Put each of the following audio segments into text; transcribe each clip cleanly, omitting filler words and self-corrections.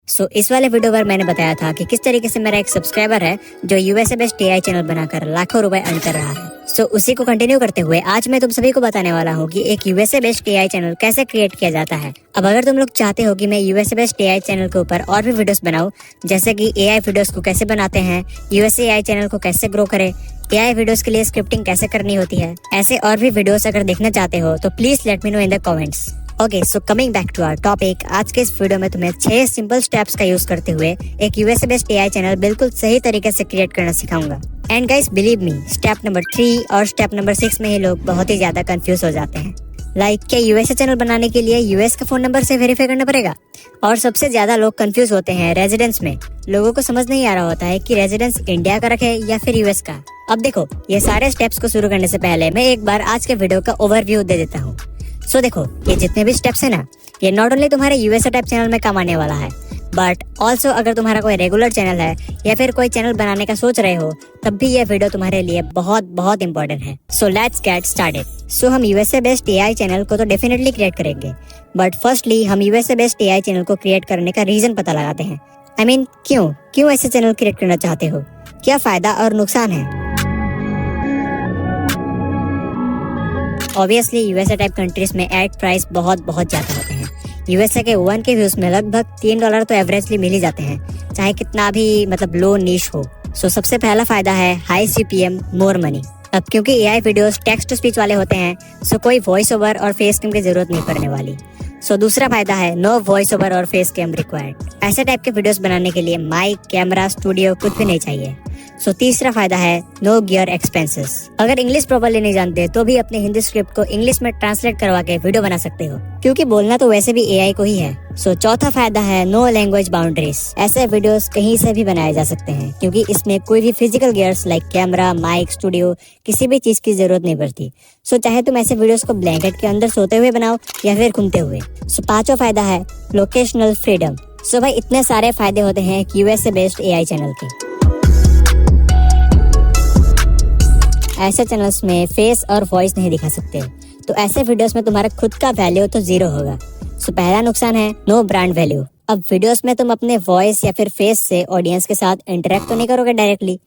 इस वाले वीडियो पर मैंने बताया था कि किस तरीके से मेरा एक सब्सक्राइबर है जो यूएसए बेस्ड एआई चैनल बनाकर लाखों रुपए अर्न कर रहा है। उसी को कंटिन्यू करते हुए आज मैं तुम सभी को बताने वाला हूँ कि एक यूएसए बेस्ड एआई चैनल कैसे क्रिएट किया जाता है। अब अगर तुम लोग चाहते हो कि मैं यूएसए बेस्ड एआई चैनल के ऊपर और भी वीडियोस बनाऊं, जैसे कि एआई वीडियोस को कैसे बनाते हैं, यूएसए एआई चैनल को कैसे ग्रो करें, एआई वीडियोस के लिए स्क्रिप्टिंग कैसे करनी होती है, ऐसे और भी वीडियोस अगर देखना चाहते हो तो please let me know in the comments. Okay, so coming back to our topic, आज के इस वीडियो में तुम्हें 6 सिंपल स्टेप्स का यूज करते हुए एक यूएसए बेस्ड एआई चैनल बिल्कुल सही तरीके से क्रिएट करना सिखाऊंगा। And guys believe me, step number 3 और स्टेप नंबर 6 में ही लोग बहुत ही ज्यादा कंफ्यूज हो जाते हैं। क्या यूएसए चैनल बनाने के लिए यूएस का फोन नंबर से वेरीफाई करना पड़ेगा? और सबसे ज्यादा लोग कंफ्यूज होते हैं रेजिडेंस में। लोगों को समझ नहीं आ रहा होता है कि रेजिडेंस इंडिया का रखे या फिर यूएस का। अब देखो, ये सारे स्टेप्स को शुरू करने से पहले मैं एक बार आज के वीडियो का ओवरव्यू दे देता हूँ। देखो, ये जितने भी स्टेप्स है ना, ये नॉट ओनली तुम्हारे यूएसए टाइप चैनल में काम आने वाला है, बट ऑल्सो अगर तुम्हारा कोई रेगुलर चैनल है या फिर कोई चैनल बनाने का सोच रहे हो, तब भी ये वीडियो तुम्हारे लिए बहुत बहुत इंपॉर्टेंट है। Let's get started. हम यूएसए बेस्ड एआई चैनल को तो डेफिनेटली क्रिएट करेंगे, बट फर्स्टली हम यूएसए बेस्ड एआई चैनल को क्रिएट करने का रीजन पता लगाते हैं। आई मीन क्यों ऐसे चैनल क्रिएट करना चाहते हो, क्या फायदा और नुकसान है। ऑब्वियसली यूएसए टाइप कंट्रीज में एड प्राइस बहुत ज्यादा होते हैं। यूएसए के 1 के व्यूज में लगभग $3 तो एवरेजली मिल ही जाते हैं, चाहे कितना भी लो नीश हो। सबसे पहला फायदा है हाई सीपीएम मोर मनी। अब क्योंकि AI videos text to speech वाले होते हैं, कोई वॉइस ओवर और फेस कैम की जरूरत नहीं पड़ने वाली। दूसरा फायदा है नो वॉइस ओवर और फेस कैम रिक्वायर्ड। ऐसे टाइप के वीडियोस बनाने के लिए माइक, कैमरा, स्टूडियो कुछ भी नहीं चाहिए। तीसरा फायदा है नो गियर एक्सपेंसेस। अगर इंग्लिश प्रॉपर्ली नहीं जानते तो भी अपने हिंदी स्क्रिप्ट को इंग्लिश में ट्रांसलेट करवा के वीडियो बना सकते हो, क्योंकि बोलना तो वैसे भी एआई को ही है। चौथा फायदा है नो लैंग्वेज बाउंड्रीज। ऐसे वीडियोस कहीं से भी बनाए जा सकते हैं, क्योंकि इसमें कोई भी physical gears like camera, mic, studio किसी भी चीज की जरूरत नहीं पड़ती। चाहे तुम ऐसे वीडियोस को ब्लैंकेट के अंदर सोते हुए बनाओ या फिर घूमते हुए। पांचवा फायदा है लोकेशनल फ्रीडम। भाई इतने सारे फायदे होते हैं यूएसए बेस्ड एआई चैनल के। ऐसे चैनल्स में फेस और वॉइस नहीं दिखा सकते, तो ऐसे वीडियोस में तुम्हारा खुद का वैल्यू तो 0 होगा। पहला नुकसान है नो ब्रांड वैल्यू। अब वीडियोस में तुम अपने वॉइस या फिर फेस से ऑडियंस के साथ इंटरेक्ट तो नहीं करोगे डायरेक्टली।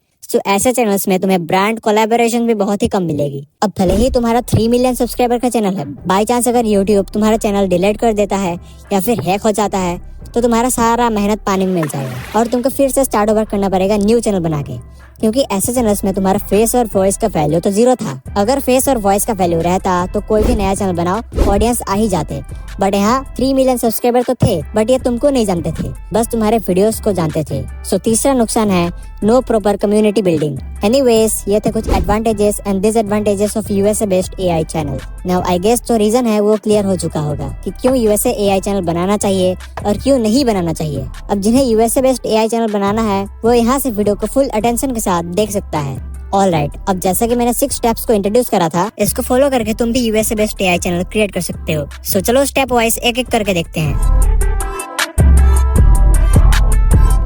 ऐसे चैनल्स में तुम्हें ब्रांड कोलैबोरेशन भी बहुत ही कम मिलेगी। अब भले ही तुम्हारा 3 मिलियन सब्सक्राइबर का चैनल है, बाई चांस अगर यूट्यूब तुम्हारा चैनल डिलीट कर देता है या फिर हैक हो जाता है, तो तुम्हारा सारा मेहनत पानी में मिल जाएगा और तुमको फिर से स्टार्ट ओवर करना पड़ेगा न्यू चैनल बना के, क्योंकि ऐसे चैनल्स में तुम्हारा फेस और वॉइस का वैल्यू तो 0 था। अगर फेस और वॉइस का वैल्यू रहता तो कोई भी नया चैनल बनाओ, ऑडियंस आ ही जाते। बट यहाँ 3 मिलियन सब्सक्राइबर तो थे, बट ये तुमको नहीं जानते थे, बस तुम्हारे वीडियोस को जानते थे। तीसरा नुकसान है no proper community building. Anyways, ये थे कुछ advantages and disadvantages of USA based AI channel. Now I guess जो रीजन है वो क्लियर हो चुका होगा कि क्यों यूएसए एआई चैनल बनाना चाहिए और क्यों नहीं बनाना चाहिए। अब जिन्हें यूएसए बेस्ड एआई चैनल बनाना है वो यहाँ से वीडियो को फुल अटेंशन के साथ देख सकता है। ऑलराइट, अब जैसा कि मैंने 6 स्टेप्स को इंट्रोड्यूस करा था, इसको फॉलो करके तुम भी USA based AI channel create कर सकते हो। चलो स्टेप वाइज एक एक करके देखते हैं।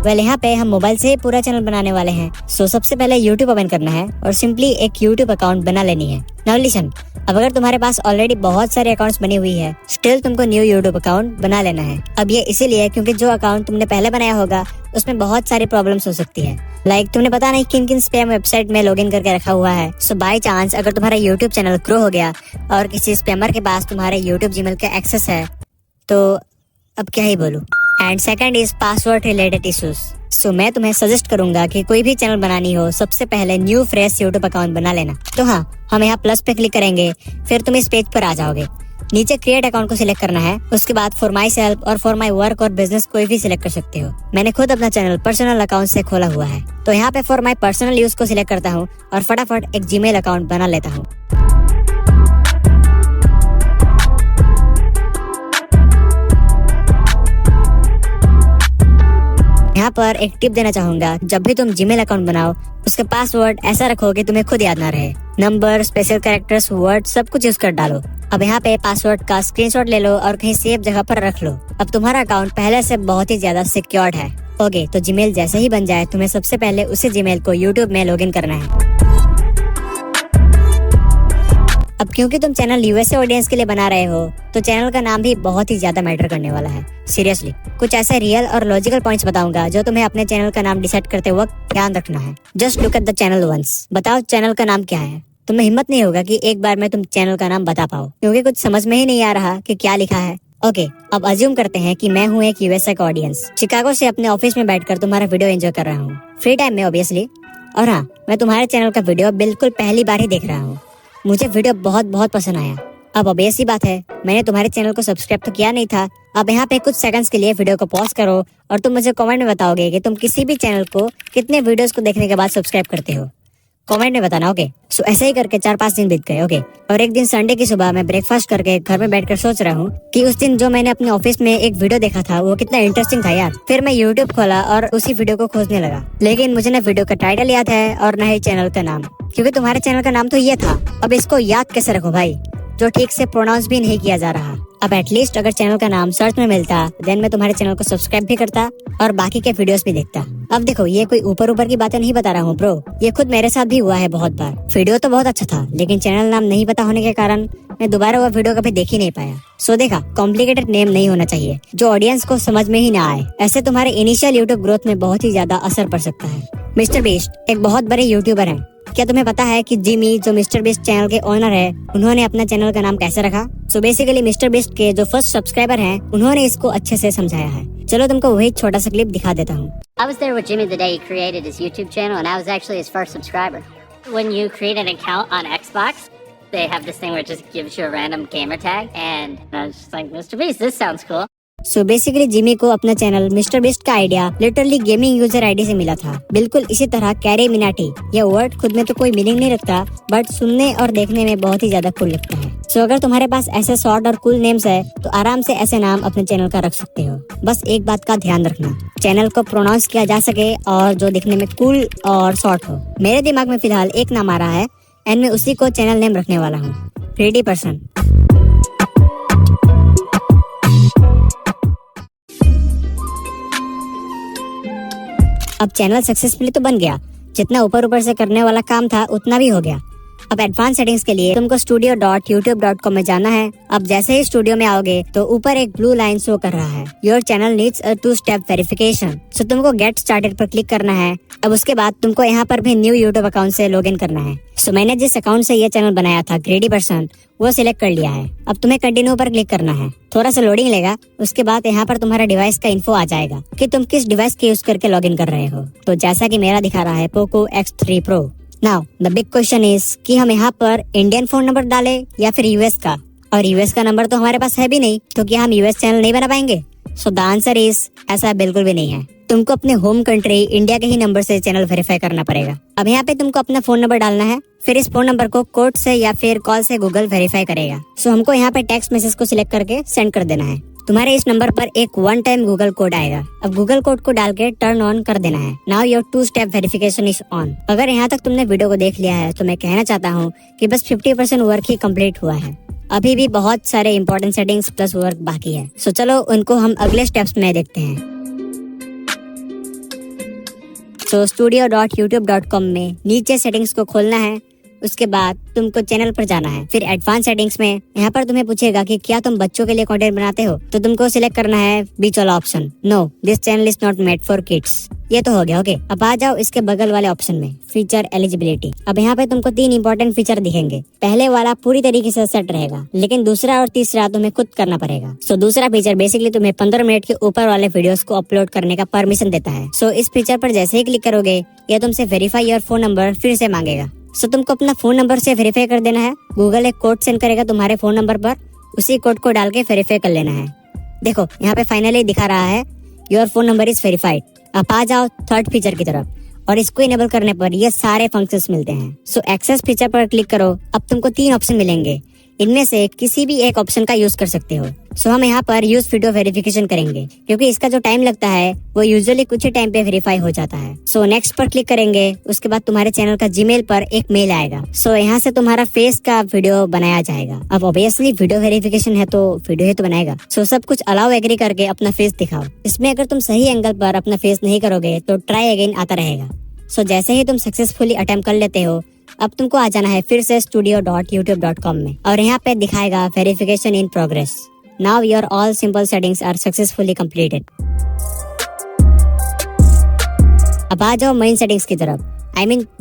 यहाँ पे हम मोबाइल से पूरा चैनल बनाने वाले हैं। सबसे पहले यूट्यूब ओपन करना है और सिंपली एक यूट्यूब अकाउंट बना लेनी है। नाउ लिसन, अब अगर तुम्हारे पास ऑलरेडी बहुत सारे अकाउंट्स बनी हुई है, स्टिल तुमको न्यू यूट्यूब अकाउंट बना लेना है। अब ये इसीलिए क्योंकि जो अकाउंट तुमने पहले बनाया होगा उसमें बहुत सारी प्रॉब्लम्स हो सकती है। तुमने पता नहीं किन स्पैम वेबसाइट में लॉगिन करके रखा हुआ है। बाय चांस अगर तुम्हारा यूट्यूब चैनल ग्रो हो गया और किसी स्पैमर के पास तुम्हारे यूट्यूब जीमेल का एक्सेस है, तो अब क्या ही बोलूं। And second is password related issues. मैं तुम्हें सजेस्ट करूंगा कि कोई भी चैनल बनानी हो, सबसे पहले न्यू फ्रेश यूट्यूब अकाउंट बना लेना। हम यहाँ प्लस पे क्लिक करेंगे, फिर तुम इस पेज पर आ जाओगे। नीचे क्रिएट अकाउंट को सिलेक्ट करना है, उसके बाद फॉर माई सेल्फ और फॉर माई वर्क और बिजनेस कोई भी सिलेक्ट कर सकते हो। मैंने खुद अपना चैनल पर्सनल अकाउंट से खोला हुआ है, तो यहाँ पे फॉर माई पर्सनल यूज को सिलेक्ट करता हूँ और फटाफट एक जीमेल अकाउंट बना लेता हूँ। यहाँ पर एक टिप देना चाहूंगा, जब भी तुम जीमेल अकाउंट बनाओ उसका पासवर्ड ऐसा रखो कि तुम्हें खुद याद ना रहे। नंबर, स्पेशल कैरेक्टर्स, वर्ड सब कुछ यूज कर डालो। अब यहाँ पे पासवर्ड का स्क्रीनशॉट ले लो और कहीं सेफ जगह पर रख लो। अब तुम्हारा अकाउंट पहले से बहुत ही ज्यादा सिक्योर्ड है। ओके, तो जीमेल जैसे ही बन जाए तुम्हें सबसे पहले उसी जीमेल को यूट्यूब में लॉगिन करना है। अब क्योंकि तुम चैनल यूएसए ऑडियंस के लिए बना रहे हो तो चैनल का नाम भी बहुत ही ज्यादा मैटर करने वाला है। सीरियसली कुछ ऐसे रियल और लॉजिकल पॉइंट्स बताऊंगा जो तुम्हें अपने चैनल का नाम डिसाइड करते वक्त ध्यान रखना है। Just look at the channel once. बताओ चैनल का नाम क्या है। तुम्हें हिम्मत नहीं होगा कि एक बार में तुम चैनल का नाम बता पाओ, क्योंकि कुछ समझ में ही नहीं आ रहा कि क्या लिखा है। ओके, अब अज्यूम करते हैं कि मैं हूँ एक यूएसए का ऑडियंस, शिकागो से अपने ऑफिस में बैठकर तुम्हारा वीडियो एंजॉय कर रहा हूँ, फ्री टाइम में ऑब्वियसली। और हाँ, मैं तुम्हारे चैनल का वीडियो बिल्कुल पहली बार ही देख रहा हूँ। मुझे वीडियो बहुत बहुत पसंद आया। अब ऑब्वियस सी बात है, मैंने तुम्हारे चैनल को सब्सक्राइब तो किया नहीं था। अब यहाँ पे कुछ सेकंड्स के लिए वीडियो को पॉज करो और तुम मुझे कमेंट में बताओगे कि तुम किसी भी चैनल को कितने वीडियोस को देखने के बाद सब्सक्राइब करते हो। कमेंट में बताना। ओके, सो ऐसे ही करके 4-5 दिन बीत गए। ओके, और एक दिन संडे की सुबह मैं ब्रेकफास्ट करके घर में बैठकर सोच रहा हूँ कि उस दिन जो मैंने अपने ऑफिस में एक वीडियो देखा था वो कितना इंटरेस्टिंग था यार। फिर मैं यूट्यूब खोला और उसी वीडियो को खोजने लगा, लेकिन मुझे न वीडियो का टाइटल याद है और न ही चैनल का नाम, क्योंकि तुम्हारे चैनल का नाम तो ये था। अब इसको याद कैसे रखो भाई, जो ठीक से प्रोनाउंस भी नहीं किया जा रहा। अब एटलीस्ट अगर चैनल का नाम सर्च में मिलता देन मैं तुम्हारे चैनल को सब्सक्राइब भी करता और बाकी के वीडियोस भी देखता। अब देखो, ये कोई ऊपर ऊपर की बातें नहीं बता रहा हूँ ब्रो, ये खुद मेरे साथ भी हुआ है बहुत बार। वीडियो तो बहुत अच्छा था, लेकिन चैनल नाम नहीं पता होने के कारण मैं दोबारा वो वीडियो कभी देख ही नहीं पाया। सो देखा, कॉम्प्लिकेटेड नेम नहीं होना चाहिए जो ऑडियंस को समझ में ही ना आए। ऐसे तुम्हारे इनिशियल यूट्यूब ग्रोथ में बहुत ही ज्यादा असर पड़ सकता है। मिस्टर बीस्ट एक बहुत बड़े यूट्यूबर हैं। क्या तुम्हें पता है कि जिमी, जो मिस्टर बीस्ट चैनल के ओनर है, उन्होंने अपना चैनल का नाम कैसे रखा? सो बेसिकली मिस्टर बीस्ट के जो फर्स्ट सब्सक्राइबर हैं, उन्होंने इसको अच्छे से समझाया है। चलो तुमको वही छोटा सा क्लिप दिखा देता हूँ। I was there with Jimmy the day he created his YouTube channel, and I was actually his first subscriber. When you create an account on Xbox, they have this thing where it just gives you a random gamer tag, and I was just like, Mr. Beast, this sounds cool. So basically Jimmy को अपना channel mister beast का idea literally gaming user ID से मिला था। बिल्कुल इसी तरह carry Minati. ये वर्ड खुद में तो कोई मीनिंग नहीं रखता, बट सुनने और देखने में बहुत ही ज्यादा कूल लगता है। सो अगर तुम्हारे पास ऐसे शॉर्ट और कूल नेम्स है तो आराम से ऐसे नाम अपने चैनल का रख सकते हो। बस एक बात का ध्यान रखना, चैनल को प्रोनाउंस किया जा सके और जो दिखने में कूल और शॉर्ट हो। मेरे दिमाग में फिलहाल एक नाम आ रहा है एंड मैं उसी को चैनल नेम रखने वाला हूँ, ग्रेडी पर्सन। अब चैनल सक्सेसफुली तो बन गया, जितना ऊपर ऊपर से करने वाला काम था उतना भी हो गया। अब एडवांस सेटिंग्स के लिए तुमको studio.youtube.com में जाना है। अब जैसे ही स्टूडियो में आओगे तो ऊपर एक ब्लू लाइन शो कर रहा है, your channel needs a two step verification. So तुमको गेट स्टार्टेड पर क्लिक करना है। अब उसके बाद तुमको यहाँ पर भी न्यू यूट्यूब अकाउंट से लॉगिन करना है। सो मैंने जिस अकाउंट से ये चैनल बनाया था, ग्रेडी पर्सन, वो सिलेक्ट कर लिया है। अब तुम्हें कंटिन्यू पर क्लिक करना है। थोड़ा सा लोडिंग लेगा, उसके बाद यहाँ पर तुम्हारा डिवाइस का इन्फो आ जाएगा कि तुम किस डिवाइस के यूज करके लॉगिन कर रहे हो। तो जैसा कि मेरा दिखा रहा है Poco X3 Pro। Now the big question is कि हम यहाँ पर इंडियन फोन नंबर डालें या फिर यूएस का, और यूएस का नंबर तो हमारे पास है भी नहीं, तो क्या हम यूएस चैनल नहीं बना पाएंगे? सो द आंसर इज ऐसा बिल्कुल भी नहीं है। तुमको अपने होम कंट्री इंडिया के ही नंबर से चैनल वेरीफाई करना पड़ेगा। अब यहाँ पे तुमको अपना फोन नंबर डालना है, फिर इस फोन नंबर को कोड से या फिर कॉल से गूगल वेरीफाई करेगा। सो हमको यहाँ पे टेक्स्ट मैसेज को सिलेक्ट करके सेंड कर देना है। तुम्हारे इस नंबर पर एक 1 टाइम गूगल कोड आएगा। अब गूगल कोड को डाल के टर्न ऑन कर देना है। Now your two step verification is on. अगर यहाँ तक तुमने वीडियो को देख लिया है तो मैं कहना चाहता हूँ कि बस 50% वर्क ही कंप्लीट हुआ है। अभी भी बहुत सारे इंपॉर्टेंट सेटिंग्स प्लस वर्क बाकी है। सो चलो उनको हम अगले स्टेप्स में देखते हैं। सो studio.youtube.com में नीचे सेटिंग्स को खोलना है। उसके बाद तुमको चैनल पर जाना है, फिर एडवांस सेटिंग्स में यहाँ पर तुम्हें पूछेगा कि क्या तुम बच्चों के लिए कंटेंट बनाते हो, तो तुमको सिलेक्ट करना है बीच वाला option, no this channel is not made for kids. ये तो हो गया। ओके, अब आ जाओ इसके बगल वाले ऑप्शन में, फीचर एलिजिबिलिटी। अब यहाँ पे तुमको 3 इंपॉर्टेंट फीचर दिखेंगे। पहले वाला पूरी तरीके से सेट रहेगा, लेकिन दूसरा और तीसरा तुम्हें खुद करना पड़ेगा। सो दूसरा फीचर बेसिकली तुम्हें 15 मिनट के ऊपर वाले वीडियोस को अपलोड करने का परमिशन देता है। सो इस फीचर पर जैसे ही क्लिक करोगे यह तुमसे वेरीफाई योर फोन नंबर फिर से मांगेगा। सो तुमको अपना फोन नंबर से वेरीफाई कर देना है। गूगल एक कोड सेंड करेगा तुम्हारे फोन नंबर पर, उसी कोड को डाल के वेरीफाई कर लेना है। देखो यहाँ पे फाइनली दिखा रहा है your phone number is verified. अब आ जाओ थर्ड फीचर की तरफ, और इसको इनेबल करने पर ये सारे फंक्शंस मिलते हैं। सो एक्सेस फीचर पर क्लिक करो। अब तुमको 3 ऑप्शन मिलेंगे, इनमें से किसी भी एक ऑप्शन का यूज कर सकते हो। सो हम यहाँ पर यूज वीडियो वेरिफिकेशन करेंगे, क्योंकि इसका जो टाइम लगता है वो यूजुअली कुछ ही टाइम पे वेरीफाई हो जाता है। सो नेक्स्ट पर क्लिक करेंगे। उसके बाद तुम्हारे चैनल का जीमेल पर एक मेल आएगा। सो यहाँ से तुम्हारा फेस का वीडियो बनाया जाएगा। अब ऑब्वियसली वीडियो वेरिफिकेशन है तो वीडियो ही तो बनाएगा। सो सब कुछ अलाउ एग्री करके अपना फेस दिखाओ। इसमें अगर तुम सही एंगल पर अपना फेस नहीं करोगे तो ट्राई अगेन आता रहेगा। सो जैसे ही तुम सक्सेसफुली अटेम्प्ट कर लेते हो अब तुमको आ जाना है फिर से studio.youtube.com में और यहाँ पे दिखाएगा verification in progress. Now your all simple settings are successfully completed. अब आ जाओ मेन सेटिंग्स की तरफ,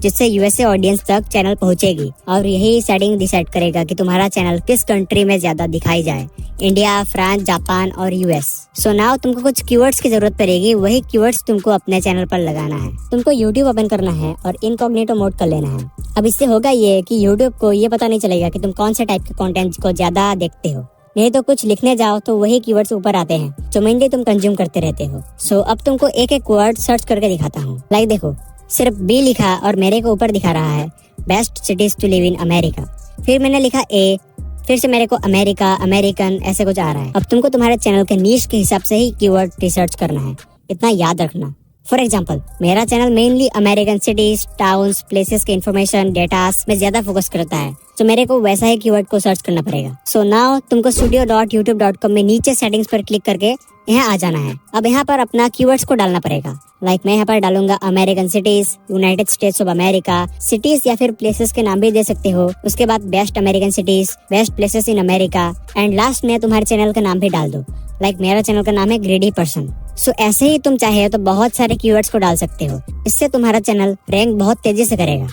जिससे यूएसए ऑडियंस तक चैनल पहुंचेगी और यही सेटिंग डिसाइड करेगा कि तुम्हारा चैनल किस कंट्री में ज्यादा दिखाई जाए, इंडिया, फ्रांस, जापान और यूएस। सो नाउ तुमको कुछ कीवर्ड्स की जरूरत पड़ेगी, वही कीवर्ड्स तुमको अपने चैनल पर लगाना है। तुमको यूट्यूब ओपन करना है और इनकॉग्निटो मोड कर लेना है। अब इससे होगा ये कि यूट्यूब को ये पता नहीं चलेगा कि तुम कौन से टाइप के कंटेंट को ज्यादा देखते हो। नहीं तो कुछ लिखने जाओ तो वही कीवर्ड्स ऊपर आते हैं जो मेनली तुम कंज्यूम करते रहते हो। सो अब तुमको एक एक वर्ड सर्च करके दिखाता हूँ। लाइक देखो, सिर्फ बी लिखा और मेरे को ऊपर दिखा रहा है best cities to live in America. फिर मैंने लिखा ए, फिर से मेरे को अमेरिका, अमेरिकन ऐसे कुछ आ रहा है। अब तुमको तुम्हारे चैनल के नीश के हिसाब से ही कीवर्ड रिसर्च करना है, इतना याद रखना। फॉर एग्जाम्पल, मेरा channel mainly American cities, towns, places के इन्फॉर्मेशन, डेटास में ज्यादा फोकस करता है, तो मेरे को वैसा ही कीवर्ड को सर्च करना पड़ेगा। सो नाउ तुमको studio.youtube.com में नीचे सेटिंग्स पर क्लिक करके यहाँ आ जाना है। अब यहाँ पर अपना कीवर्ड्स को डालना पड़ेगा। लाइक मैं यहाँ पर डालूंगा American cities, United states of America, cities या फिर प्लेसेस के नाम भी दे सकते हो। उसके बाद best American cities, best places in America and last में तुम्हारे चैनल का नाम भी डाल दो। लाइक मेरा चैनल का नाम है ग्रेडी पर्सन। सो ऐसे ही तुम चाहे तो बहुत सारे कीवर्ड्स को डाल सकते हो, इससे तुम्हारा चैनल रैंक बहुत तेजी से करेगा।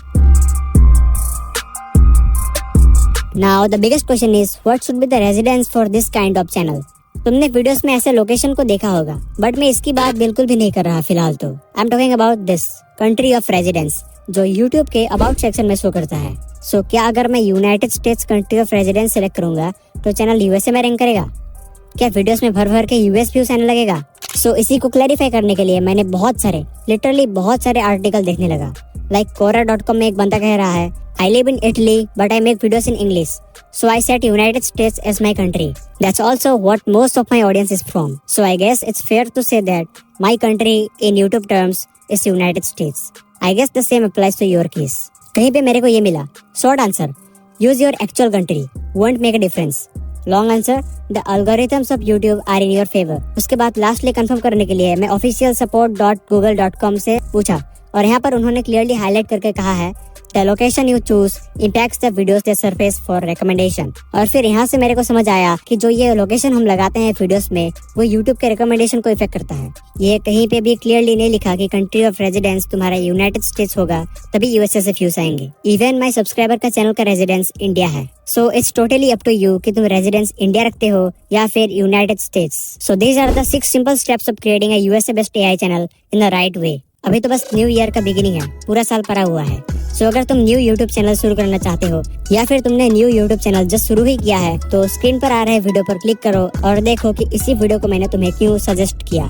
Now the biggest question is what should be the residence for this kind of channel? तुमने वीडियोस में ऐसे लोकेशन को देखा होगा, बट मैं इसकी बात बिल्कुल भी नहीं कर रहा फिलहाल। तो I am talking about this country of residence जो यूट्यूब के अबाउट सेक्शन में शो करता है। सो क्या अगर मैं United states country of residence select करूंगा तो चैनल यूएसए में रैंक करेगा? क्या वीडियोस में भर भर के यूएस व्यूज आने लगेगा? सो इसी को क्लैरिफाई करने के लिए मैंने लिटरली बहुत सारे आर्टिकल देखने लगा। लाइक Quora.com में एक बंदा कह रहा है I live in Italy but I make videos in English, so I set United States as my country. That's also what most of my audience is from. So I guess it's fair to say that my country in YouTube terms is United States. I guess the same applies to your case. कहीं पे मेरे को ये मिला short answer, use your actual country, won't make a difference. Long answer, the algorithms of YouTube are in your favor. उसके बाद lastly confirm करने के लिए मैं officialsupport.google.com से पूछा और यहाँ पर उन्होंने क्लियरली हाईलाइट करके कहा है The location you choose impacts the videos they surface for recommendation. और फिर यहाँ से मेरे को समझ आया कि जो ये लोकेशन हम लगाते हैं वीडियोस में वो YouTube के रिकमेंडेशन को इफेक्ट करता है। ये कहीं पे भी क्लियरली नहीं लिखा कि कंट्री ऑफ रेजिडेंस तुम्हारा यूनाइटेड स्टेट्स होगा तभी यूएसए से व्यूज आएंगे। इवन माय सब्सक्राइबर का चैनल का रेजिडेंस इंडिया है। So it's totally up to you कि तुम रेजिडेंस इंडिया रखते हो या फिर united states. So these are the 6 simple steps of creating a USA based AI channel in the right way. अभी तो बस न्यू ईयर का बिगिनिंग है, पूरा साल पड़ा हुआ है। सो अगर तुम न्यू यूट्यूब चैनल शुरू करना चाहते हो या फिर तुमने न्यू यूट्यूब चैनल जस्ट शुरू ही किया है तो स्क्रीन पर आ रहे वीडियो पर क्लिक करो और देखो कि इसी वीडियो को मैंने तुम्हें क्यों सजेस्ट किया।